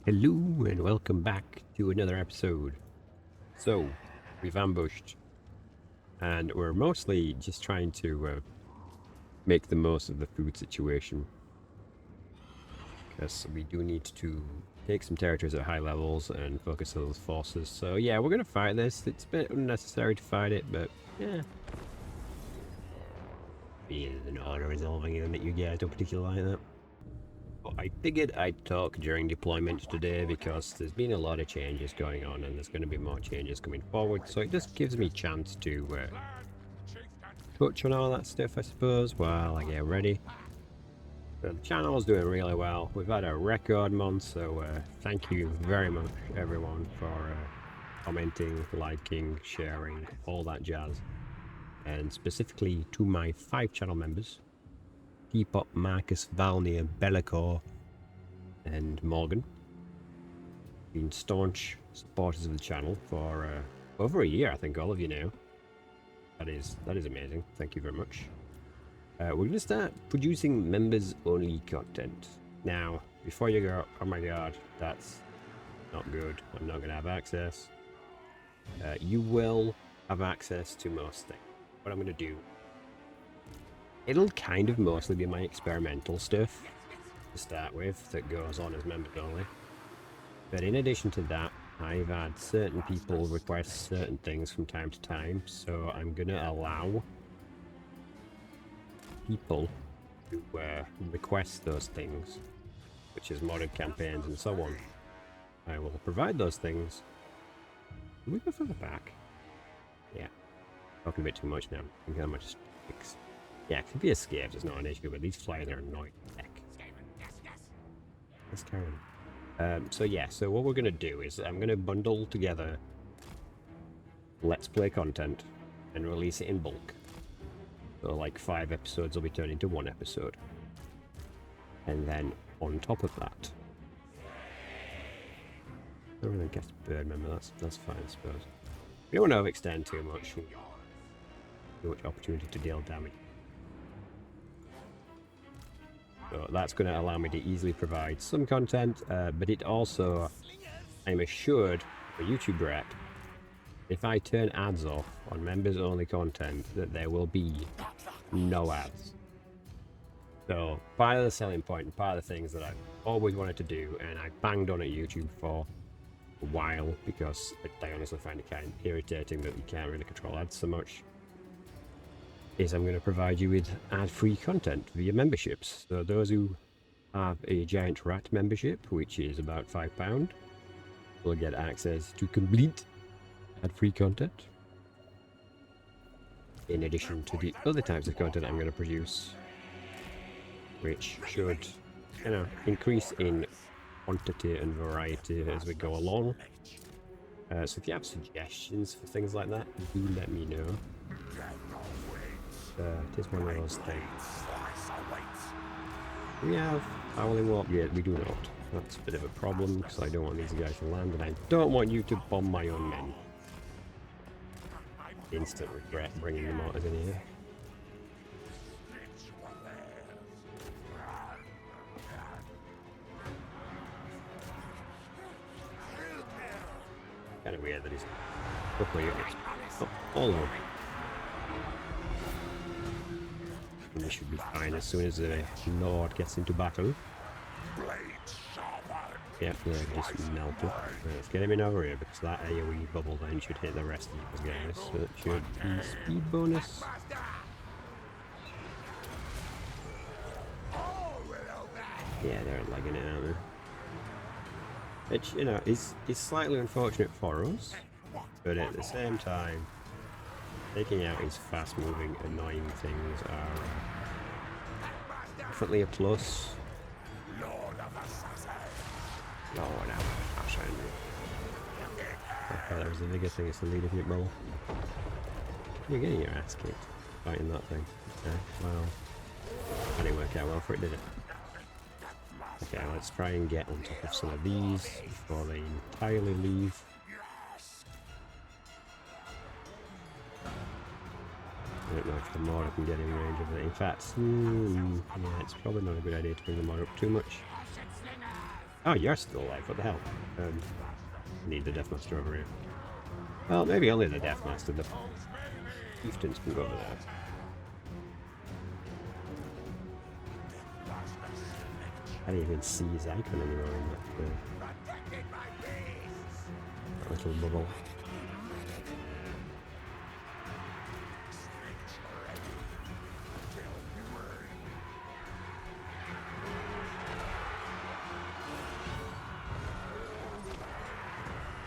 Hello and welcome back to another episode. So, we've ambushed and we're mostly just trying to make the most of the food situation because we do need to take some territories at high levels and focus those forces. So yeah, we're going to fight this. It's a bit unnecessary to fight it, but yeah. Being an auto-resolving unit, you guys don't particularly like that. I figured I'd talk during deployment today because there's been a lot of changes going on and there's going to be more changes coming forward, so it just gives me a chance to touch on all that stuff, I suppose, while I get ready. So the channel is doing really well. We've had a record month, so thank you very much everyone for commenting, liking, sharing, all that jazz. And specifically to my 5 channel members, Depop, Marcus, Valnir, Bellicor, and Morgan. Been staunch supporters of the channel for over a year, I think, all of you now. That is amazing. Thank you very much. We're going to start producing members-only content. Now, before you go, oh my god, that's not good. I'm not going to have access. You will have access to most things. What I'm going to do, it'll kind of mostly be my experimental stuff to start with that goes on as members only. But in addition to that, I've had certain people request certain things from time to time, so I'm going to allow people to request those things, which is modded campaigns and so on. I will provide those things. Can we go further back? Yeah. Talking a bit too much now. I think how much sticks. Yeah, it could be escaped, it's not an issue, but these flyers are annoying. Heck. Let's carry on. So yeah, so what we're going to do is I'm going to bundle together Let's Play content and release it in bulk. So like 5 episodes will be turned into 1 episode. And then on top of that, I don't really guess bird member, that's fine I suppose. We don't want to overextend too much opportunity to deal damage. So that's going to allow me to easily provide some content, but it also, I'm assured, for YouTube Rep, if I turn ads off on members only content, that there will be no ads. So part of the selling point and part of the things that I've always wanted to do, and I banged on at YouTube for a while because I honestly find it kind of irritating that you can't really control ads so much, is I'm going to provide you with ad-free content via memberships. So those who have a Giant Rat membership, which is about £5, will get access to complete ad-free content, in addition to the other types of content I'm going to produce, which should, you know, increase in quantity and variety as we go along. So if you have suggestions for things like that, do let me know. It is one of those things. We have Howling Warp yet? We do not. That's a bit of a problem because I don't want these guys to land and I don't want you to bomb my own men. Instant regret bringing the mortars in here. Kind of weird that he's all over. We should be fine as soon as the Lord gets into battle. Yep, yeah, just melt it. Let's get him in over here because that AoE bubble then should hit the rest of you guys. So it should be speed bonus. Yeah, they're legging it out there. Which, you know, is slightly unfortunate for us, but at the same time, taking out his fast-moving, annoying things are definitely a plus. Lord of Assassin. I thought that was the biggest thing, it's the lead of your bowl. You're getting your ass kicked fighting that thing. Okay, well, that didn't work out well for it, did it? Okay, let's try and get on top of some of these before they entirely leave. I don't know if the mortar can get in range of it. In fact, yeah, it's probably not a good idea to bring the mortar up too much. Oh, you're still alive. What the hell? Need the Deathmaster over here. Well, maybe only the Deathmaster. The chieftains can go over there. I didn't even see his icon anymore in that little bubble.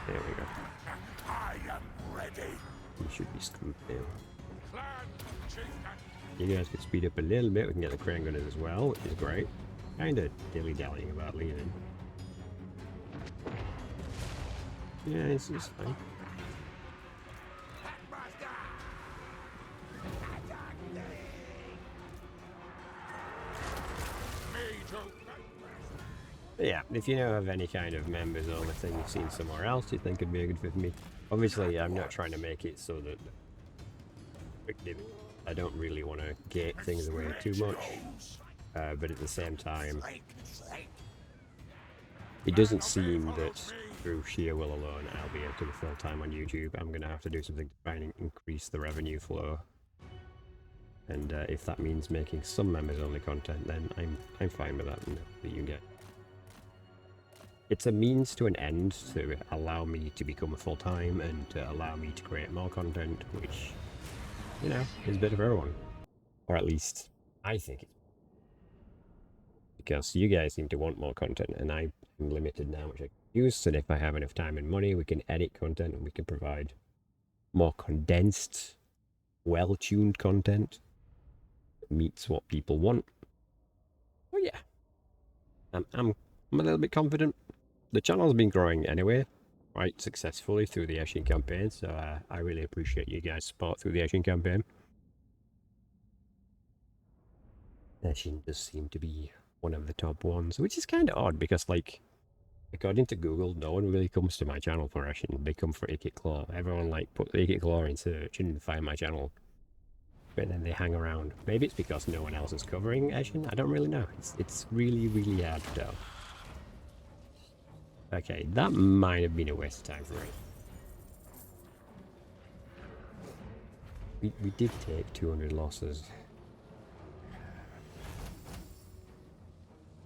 There we go. I am ready. You should be screwed now. You guys could speed up a little bit. We can get the crane gunners as well, which is great. Kinda dilly-dallying about leaving. Yeah, it's fine. Yeah, if you know of any kind of members only thing you've seen somewhere else you think would be a good fit for me. Obviously, I'm not trying to make it so that I don't really want to gate things away too much, but at the same time, it doesn't seem that through sheer will alone I'll be able to go full time on YouTube. I'm going to have to do something to try and increase the revenue flow. And if that means making some members only content, then I'm fine with that. And that you get. It's a means to an end to allow me to become a full time and to allow me to create more content, which, you know, is better for everyone. Or at least I think it's. Because you guys seem to want more content, and I'm limited now, which I can use. And if I have enough time and money, we can edit content and we can provide more condensed, well-tuned content that meets what people want. Oh yeah, I'm a little bit confident. The channel's been growing anyway, quite successfully through the Eshin campaign, so I really appreciate you guys' support through the Eshin campaign. Eshin does seem to be one of the top ones, which is kind of odd because, like, according to Google, no one really comes to my channel for Eshin. They come for Ikit Claw. Everyone, like, put Ikit Claw in search and find my channel. But then they hang around. Maybe it's because no one else is covering Eshin. I don't really know. It's really, really hard to tell. Okay, that might have been a waste of time for me. We did take 200 losses.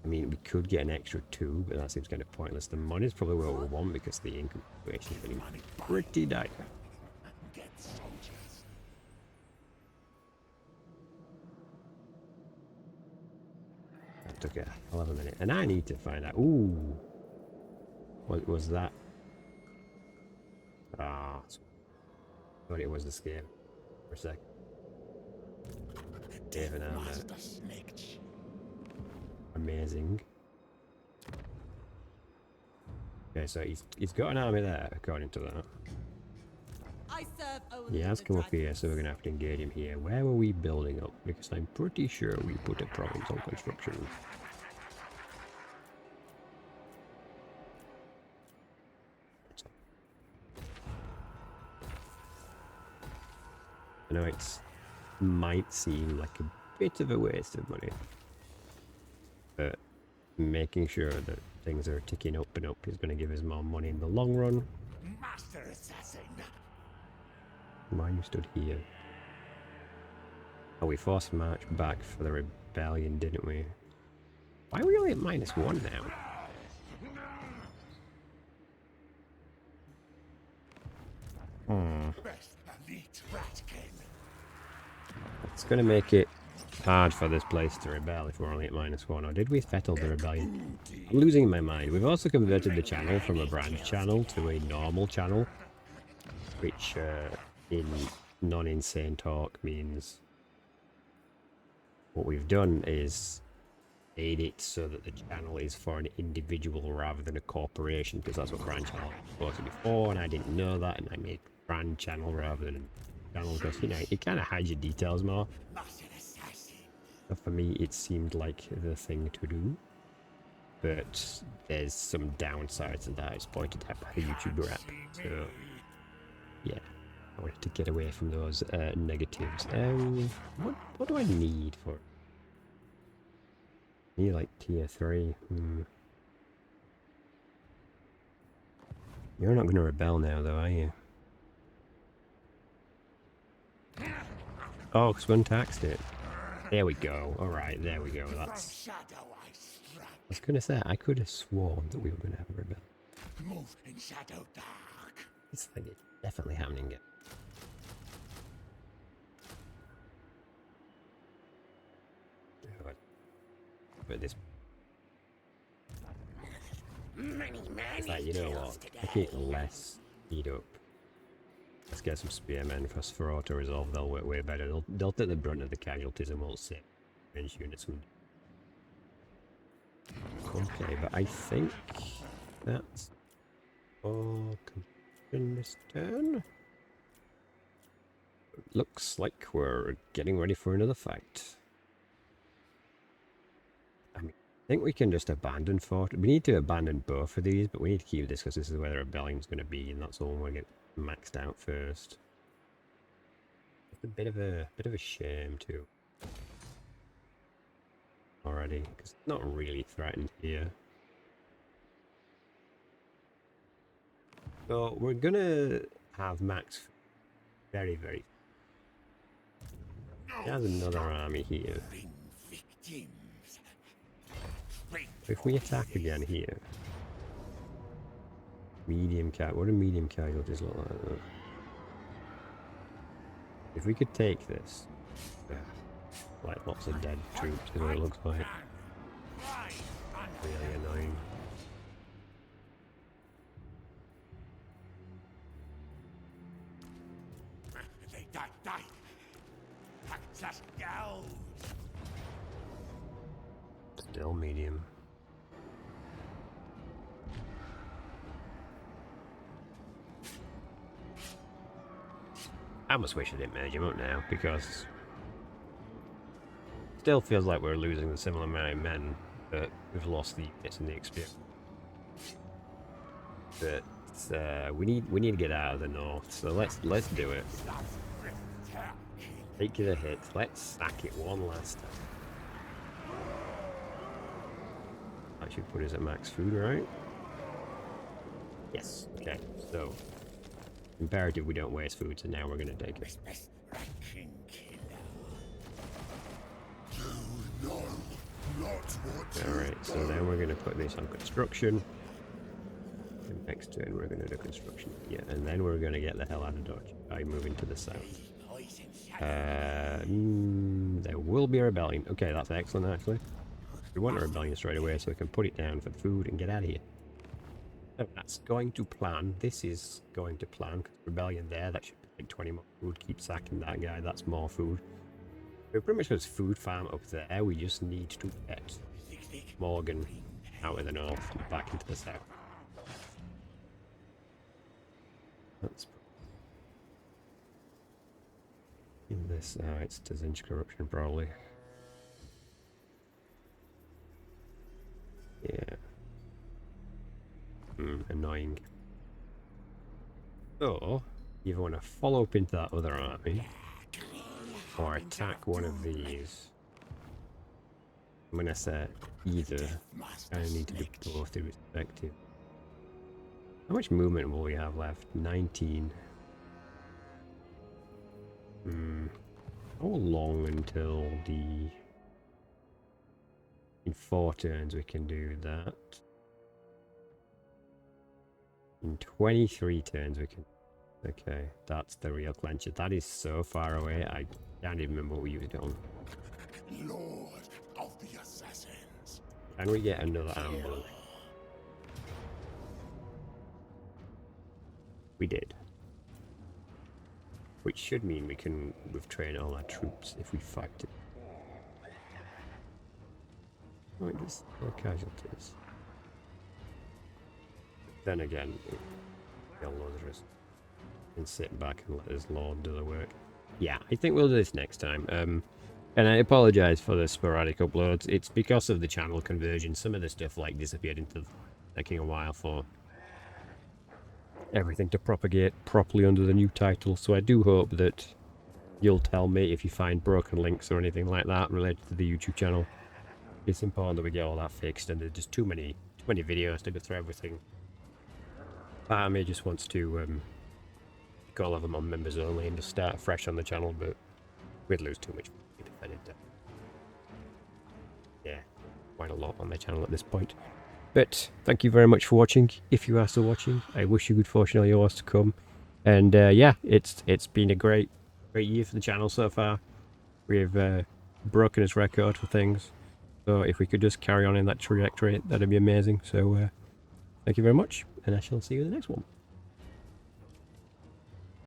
I mean, we could get an extra 2, but that seems kind of pointless. The money's probably what we want because the income situation is getting pretty dire. That took a hell of a minute. And I need to find out. Ooh. What was that? Ah. Thought it was the scam for a sec. Deathmaster. Amazing. Okay, so he's got an army there, according to that. He has come up here, so we're going to have to engage him here. Where were we building up? Because I'm pretty sure we put a province on construction. I know it might seem like a bit of a waste of money, but making sure that things are ticking up and up is going to give us more money in the long run. Master Assassin. Why you stood here? Oh, we forced march back for the rebellion, didn't we? Why are we only at -1 now? It's going to make it hard for this place to rebel if we're only at -1. Or did we fettle the rebellion? I'm losing my mind. We've also converted the channel from a brand channel to a normal channel, which in non-insane talk means what we've done is made it so that the channel is for an individual rather than a corporation, because that's what brand channel was supposed to be for, and I didn't know that, and I made brand channel rather than channel because, you know, it kind of hides your details more. But for me, it seemed like the thing to do, but there's some downsides to that. It's pointed out by the YouTube rep, so yeah, I wanted to get away from those negatives. What do I need for? I need like tier 3. You're not going to rebel now, though, are you? Oh, because one taxed it. There we go. Alright, there we go. That's... I was going to say, I could have sworn that we were going to have a rebel. Move in shadow dark. It's like it's definitely happening again. But this... It's like, you know what? Make it less speed up. Let's get some spearmen for auto-resolve. They'll work way better. They'll take the brunt of the casualties and won't sit range units. Okay, but I think that's all completion this turn. Looks like we're getting ready for another fight. I mean, I think we can just abandon fort. We need to abandon both of these, but we need to keep this because this is where the rebellion's going to be, and that's all we're going to get maxed out first. It's a bit of a shame too. Already, because it's not really threatened here. So we're gonna have max very. There's another army here. If we attack again here, medium cat. What do medium casualties look like? Though? If we could take this, like lots of dead troops is what it looks like. Really annoying. They die. Just go. Still medium. I almost wish I didn't merge him up now, because still feels like we're losing the similar amount of men, but we've lost the units and the experience. But we need to get out of the north, so let's do it. Take the hit. Let's sack it one last time. That should put us at max food, right? Yes. Okay. So imperative we don't waste food, so now we're gonna take it. Alright, so now we're gonna put this on construction. And next turn we're gonna do construction. Yeah, and then we're gonna get the hell out of Dodge by moving to the south. There will be a rebellion. Okay, that's excellent actually. We want a rebellion straight away so we can put it down for the food and get out of here. So that's going to plan. This is going to plan. Rebellion there, that should be like 20 more food. Keep sacking that guy, that's more food. We're pretty much got this food farm up there. We just need to get Morgan out of the north and back into the south. That's in this. It's Dizinch corruption probably. Yeah. Annoying. So, you either want to follow up into that other army, or attack one of these. When I say either, I need to do both irrespective. How much movement will we have left? 19. How long until the... In 4 turns we can do that. In 23 turns we can... Okay, that's the real clencher. That is so far away, I can't even remember what we used it on. Lord of the Assassins. Can we get another ambush? We did. Which should mean we can withtrain all our troops if we fight it. Right, there's more casualties. Then again, they'll load us and sit back and let us Lord do the work. Yeah, I think we'll do this next time. And I apologise for the sporadic uploads. It's because of the channel conversion. Some of the stuff like disappeared into taking a while for everything to propagate properly under the new title. So I do hope that you'll tell me if you find broken links or anything like that related to the YouTube channel. It's important that we get all that fixed, and there's just too many videos to go through everything. Army just wants to call them on members only and just start fresh on the channel, but we'd lose too much if I did that. Yeah, quite a lot on the channel at this point. But thank you very much for watching. If you are still watching, I wish you good fortune on yours to come. And yeah, it's been a great year for the channel so far. We've broken its record for things. So if we could just carry on in that trajectory, that'd be amazing. So thank you very much, and I shall see you in the next one.